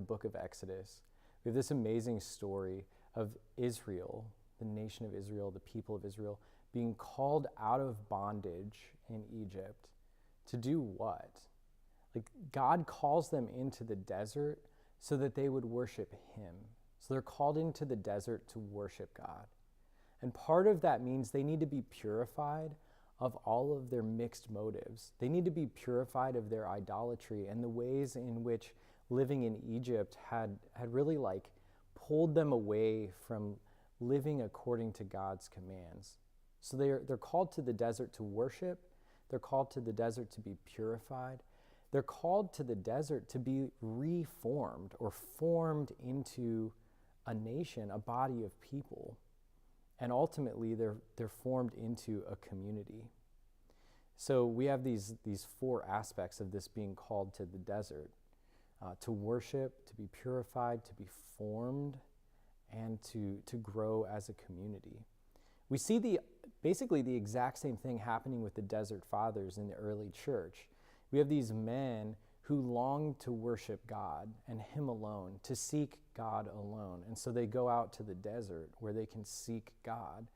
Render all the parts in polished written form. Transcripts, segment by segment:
the book of Exodus, we have this amazing story of Israel, the nation of Israel, the people of Israel, being called out of bondage in Egypt to do what? Like, God calls them into the desert so that they would worship him. So they're called into the desert to worship God. And part of that means they need to be purified of all of their mixed motives. They need to be purified of their idolatry and the ways in which living in Egypt had really like pulled them away from living according to God's commands. So they're called to the desert to worship. They're called to the desert to be purified. They're called to the desert to be reformed or formed into a nation, a body of people. And ultimately, they're formed into a community. So we have these four aspects of this being called to the desert: to worship, to be purified, to be formed, and to grow as a community. We see basically the exact same thing happening with the desert fathers in the early church. We have these men who long to worship God and him alone, to seek God alone. And so they go out to the desert where they can seek God.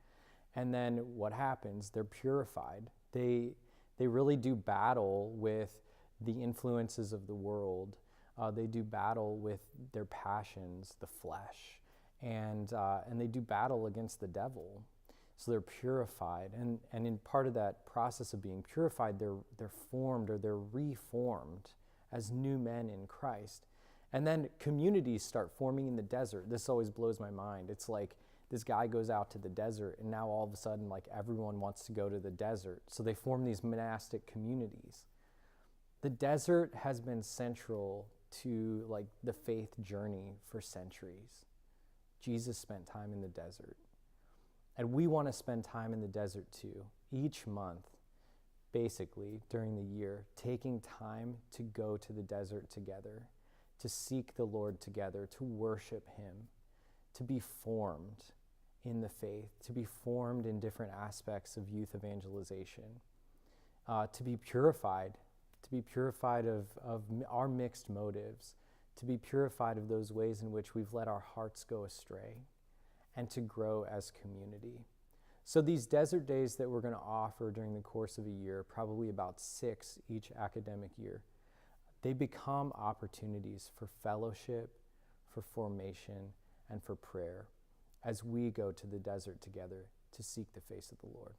And then what happens? They're purified. They really do battle with the influences of the world. They do battle with their passions, the flesh, and they do battle against the devil. So they're purified, and in part of that process of being purified, they're formed or they're reformed as new men in Christ. And then communities start forming in the desert. This always blows my mind. It's like this guy goes out to the desert, and now all of a sudden, like, everyone wants to go to the desert. So they form these monastic communities. The desert has been central to like the faith journey for centuries. Jesus spent time in the desert. And we want to spend time in the desert too, each month, basically, during the year, taking time to go to the desert together, to seek the Lord together, to worship him, to be formed in the faith, to be formed in different aspects of youth evangelization, to be purified of our mixed motives, to be purified of those ways in which we've let our hearts go astray, and to grow as community. So these desert days that we're going to offer during the course of a year, probably about 6 each academic year, they become opportunities for fellowship, for formation, and for prayer as we go to the desert together to seek the face of the Lord.